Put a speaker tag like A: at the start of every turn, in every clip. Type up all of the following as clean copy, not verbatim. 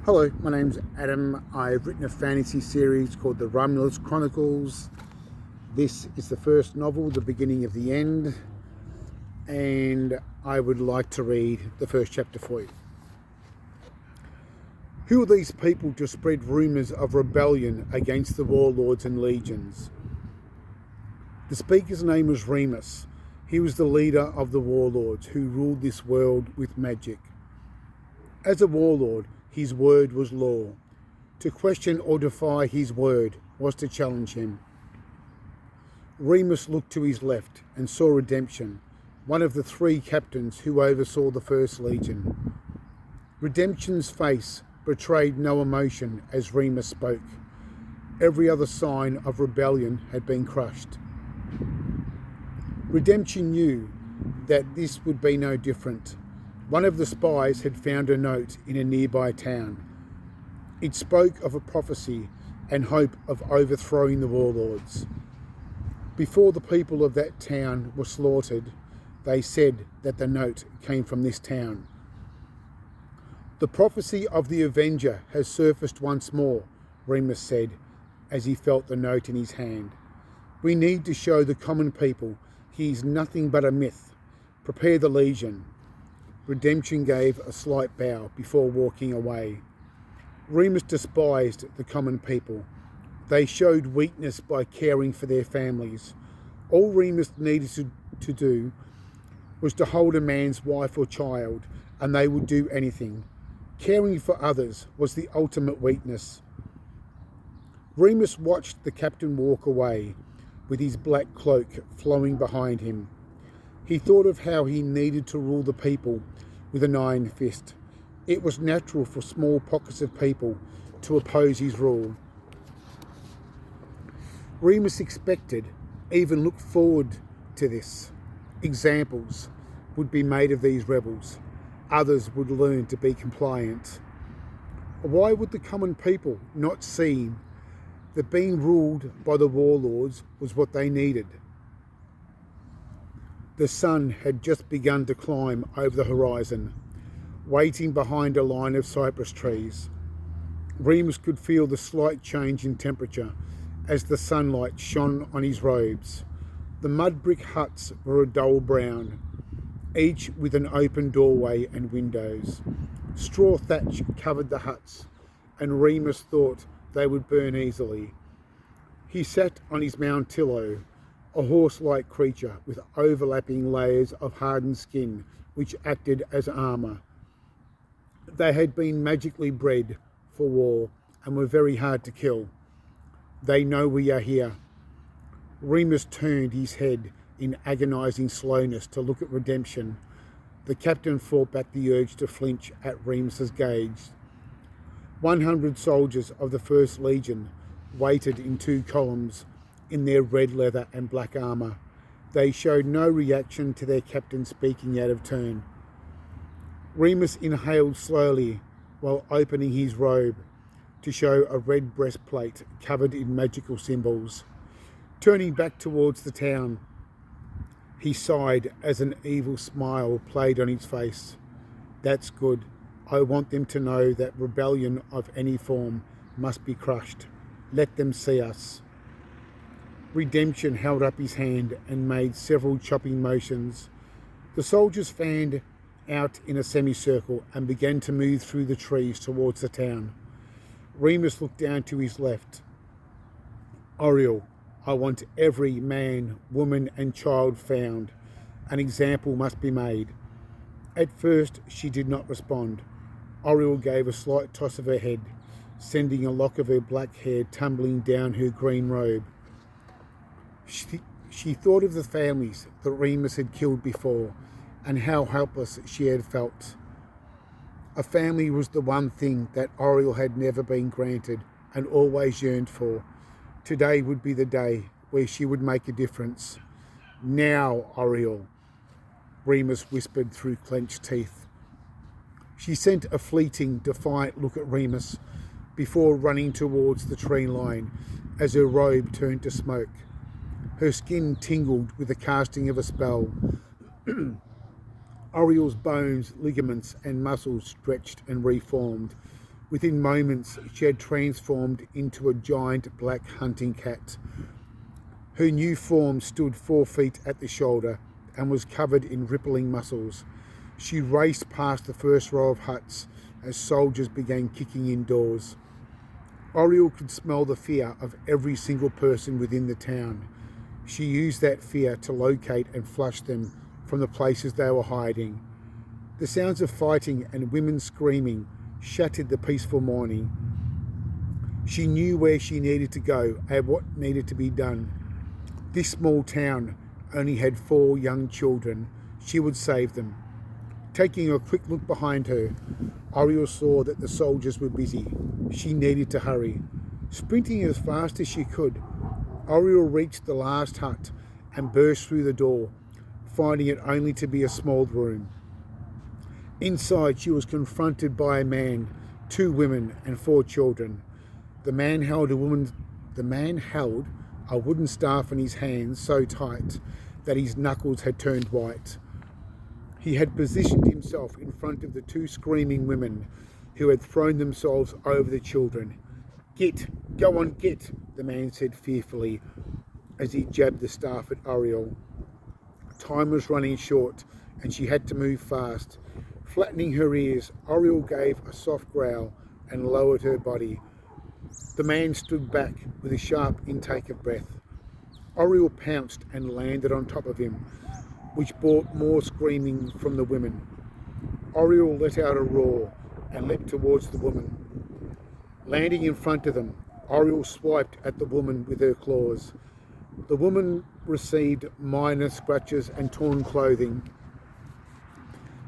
A: Hello, my name's Adam. I've written a fantasy series called The Romulus Chronicles. This is the first novel, The Beginning of the End, and I would like to read the first chapter for you. Who are these people to spread rumours of rebellion against the warlords and legions? The speaker's name was Remus. He was the leader of the warlords who ruled this world with magic. As a warlord, his word was law. To question or defy his word was to challenge him. Remus looked to his left and saw Redemption, one of the three captains who oversaw the First Legion. Redemption's face betrayed no emotion as Remus spoke. Every other sign of rebellion had been crushed. Redemption knew that this would be no different. One of the spies had found a note in a nearby town. It spoke of a prophecy and hope of overthrowing the warlords. Before the people of that town were slaughtered, they said that the note came from this town. The prophecy of the Avenger has surfaced once more, Remus said, as he felt the note in his hand. We need to show the common people he is nothing but a myth. Prepare the Legion. Redemption gave a slight bow before walking away. Remus despised the common people. They showed weakness by caring for their families. All Remus needed to do was to hold a man's wife or child, and they would do anything. Caring for others was the ultimate weakness. Remus watched the captain walk away, with his black cloak flowing behind him. He thought of how he needed to rule the people with an iron fist. It was natural for small pockets of people to oppose his rule. Remus expected, even looked forward to this. Examples would be made of these rebels. Others would learn to be compliant. Why would the common people not see that being ruled by the warlords was what they needed? The sun had just begun to climb over the horizon, waiting behind a line of cypress trees. Remus could feel the slight change in temperature as the sunlight shone on his robes. The mud brick huts were a dull brown, each with an open doorway and windows. Straw thatch covered the huts, and Remus thought they would burn easily. He sat on his mountillo, a horse-like creature with overlapping layers of hardened skin which acted as armour. They had been magically bred for war and were very hard to kill. They know we are here. Remus turned his head in agonising slowness to look at Redemption. The captain fought back the urge to flinch at Remus's gaze. 100 soldiers of the First Legion waited in two columns in their red leather and black armour. They showed no reaction to their captain speaking out of turn. Remus inhaled slowly while opening his robe to show a red breastplate covered in magical symbols. Turning back towards the town, he sighed as an evil smile played on his face. That's good. I want them to know that rebellion of any form must be crushed. Let them see us. Redemption held up his hand and made several chopping motions. The soldiers fanned out in a semicircle and began to move through the trees towards the town. Remus looked down to his left. Oriel, I want every man, woman and child found. An example must be made. At first she did not respond. Oriel gave a slight toss of her head, sending a lock of her black hair tumbling down her green robe. She thought of the families that Remus had killed before and how helpless she had felt. A family was the one thing that Oriel had never been granted and always yearned for. Today would be the day where she would make a difference. Now, Oriel, Remus whispered through clenched teeth. She sent a fleeting, defiant look at Remus before running towards the tree line as her robe turned to smoke. Her skin tingled with the casting of a spell. Oriel's bones, ligaments and muscles stretched and reformed. Within moments, she had transformed into a giant black hunting cat. Her new form stood 4 feet at the shoulder and was covered in rippling muscles. She raced past the first row of huts as soldiers began kicking indoors. Oriel could smell the fear of every single person within the town. She used that fear to locate and flush them from the places they were hiding. The sounds of fighting and women screaming shattered the peaceful morning. She knew where she needed to go and what needed to be done. This small town only had 4 young children. She would save them. Taking a quick look behind her, Oriel saw that the soldiers were busy. She needed to hurry. Sprinting as fast as she could, Oriel reached the last hut and burst through the door, finding it only to be a small room. Inside, she was confronted by a man, 2 women and 4 children. The man held a wooden staff in his hands so tight that his knuckles had turned white. He had positioned himself in front of the 2 screaming women who had thrown themselves over the children. "Get, go on, get," the man said fearfully as he jabbed the staff at Oriel. Time was running short and she had to move fast. Flattening her ears, Oriel gave a soft growl and lowered her body. The man stood back with a sharp intake of breath. Oriel pounced and landed on top of him, which brought more screaming from the women. Oriel let out a roar and leapt towards the woman. Landing in front of them, Oriel swiped at the woman with her claws. The woman received minor scratches and torn clothing.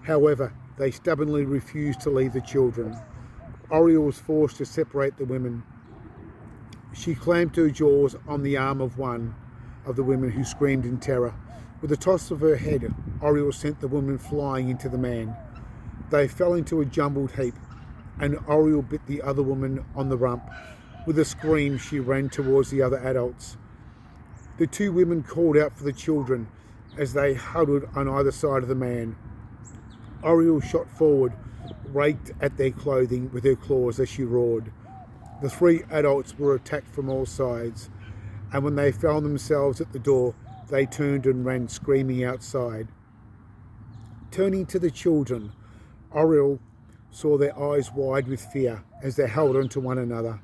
A: However, they stubbornly refused to leave the children. Oriel was forced to separate the women. She clamped her jaws on the arm of one of the women who screamed in terror. With a toss of her head, Oriel sent the woman flying into the man. They fell into a jumbled heap, and Oriel bit the other woman on the rump. With a scream, she ran towards the other adults. The 2 women called out for the children as they huddled on either side of the man. Oriel shot forward, raked at their clothing with her claws as she roared. The 3 adults were attacked from all sides, and when they found themselves at the door, they turned and ran screaming outside. Turning to the children, Oriel saw their eyes wide with fear as they held onto one another.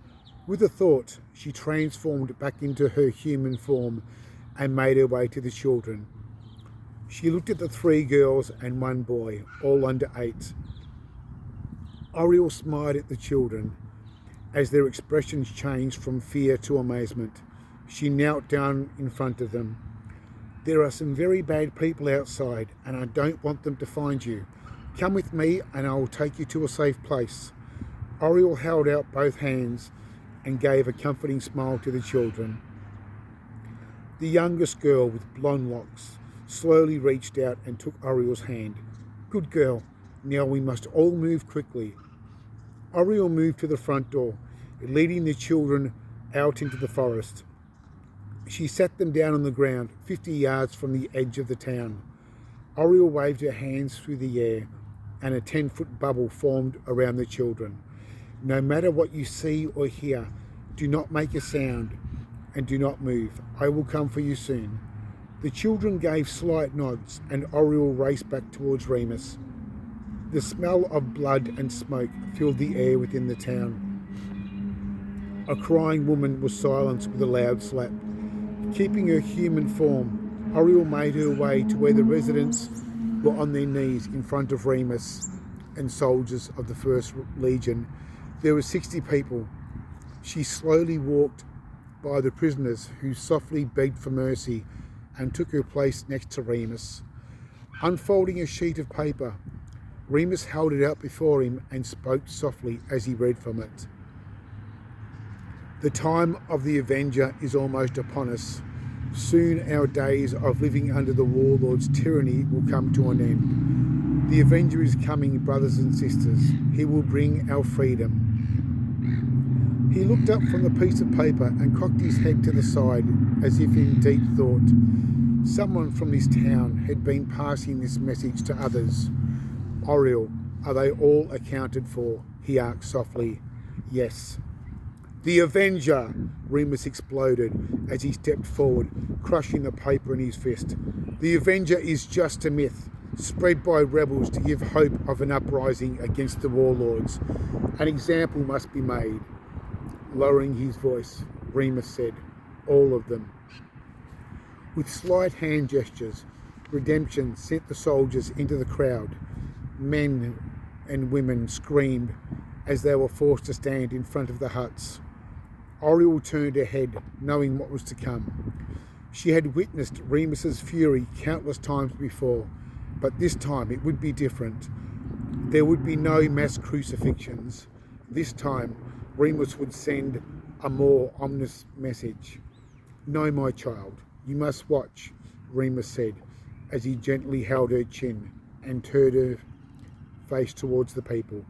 A: With a thought, she transformed back into her human form and made her way to the children. She looked at the 3 girls and 1 boy, all under 8. Oriel smiled at the children as their expressions changed from fear to amazement. She knelt down in front of them. "There are some very bad people outside, and I don't want them to find you. Come with me and I will take you to a safe place." Oriel held out both hands and gave a comforting smile to the children. The youngest girl, with blonde locks, slowly reached out and took Oriel's hand. "Good girl. Now we must all move quickly." Oriel moved to the front door, leading the children out into the forest. She sat them down on the ground, 50 yards from the edge of the town. Oriel waved her hands through the air, and a 10-foot bubble formed around the children. "No matter what you see or hear, do not make a sound and do not move. I will come for you soon." The children gave slight nods, and Oriel raced back towards Remus. The smell of blood and smoke filled the air within the town. A crying woman was silenced with a loud slap. Keeping her human form, Oriel made her way to where the residents were on their knees in front of Remus and soldiers of the 1st Legion. There were 60 people. She slowly walked by the prisoners, who softly begged for mercy, and took her place next to Remus. Unfolding a sheet of paper, Remus held it out before him and spoke softly as he read from it. "The time of the Avenger is almost upon us. Soon our days of living under the warlord's tyranny will come to an end. The Avenger is coming, brothers and sisters. He will bring our freedom." He looked up from the piece of paper and cocked his head to the side as if in deep thought. Someone from this town had been passing this message to others. Oriel, Are they all accounted for? He asked softly. Yes. The Avenger, Remus exploded as he stepped forward, crushing the paper in his fist. The Avenger is just a myth, spread by rebels to give hope of an uprising against the warlords. An example must be made. Lowering his voice, Remus said, all of them. With slight hand gestures, Redemption sent the soldiers into the crowd. Men and women screamed as they were forced to stand in front of the huts. Oriole turned her head, knowing what was to come. She had witnessed Remus's fury countless times before, but this time it would be different. There would be no mass crucifixions. This time, Remus would send a more ominous message. No, my child, you must watch, Remus said, as he gently held her chin and turned her face towards the people.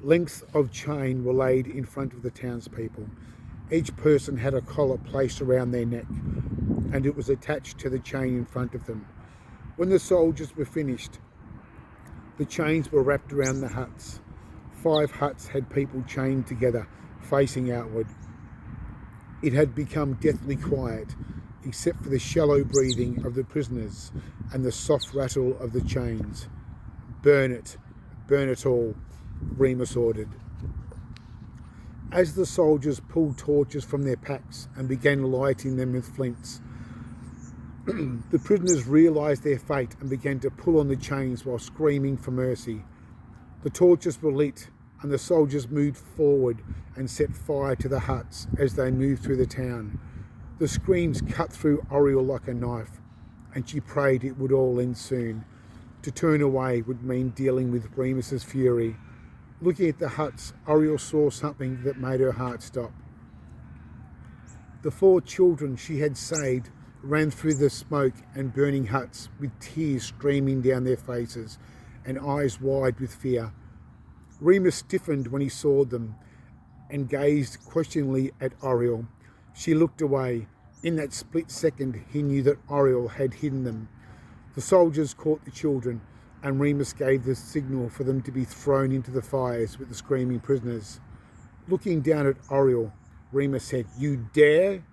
A: Lengths of chain were laid in front of the townspeople. Each person had a collar placed around their neck, and it was attached to the chain in front of them. When the soldiers were finished, the chains were wrapped around the huts. 5 huts had people chained together, facing outward. It had become deathly quiet, except for the shallow breathing of the prisoners and the soft rattle of the chains. Burn it all, Remus ordered. As the soldiers pulled torches from their packs and began lighting them with flints, the prisoners realised their fate and began to pull on the chains while screaming for mercy. The torches were lit, and the soldiers moved forward and set fire to the huts as they moved through the town. The screams cut through Oriole like a knife, and she prayed it would all end soon. To turn away would mean dealing with Remus's fury. Looking at the huts, Oriole saw something that made her heart stop. The 4 children she had saved ran through the smoke and burning huts with tears streaming down their faces and eyes wide with fear. Remus stiffened when he saw them and gazed questioningly at Oriole. She looked away. In that split second, he knew that Oriole had hidden them. The soldiers caught the children, and Remus gave the signal for them to be thrown into the fires with the screaming prisoners. Looking down at Oriole, Remus said, "You dare?"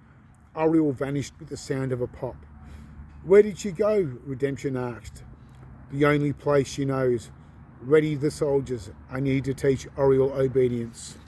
A: Oriole vanished with the sound of a pop. "Where did she go?" Redemption asked. "The only place she knows. Ready the soldiers. I need to teach Oriole obedience."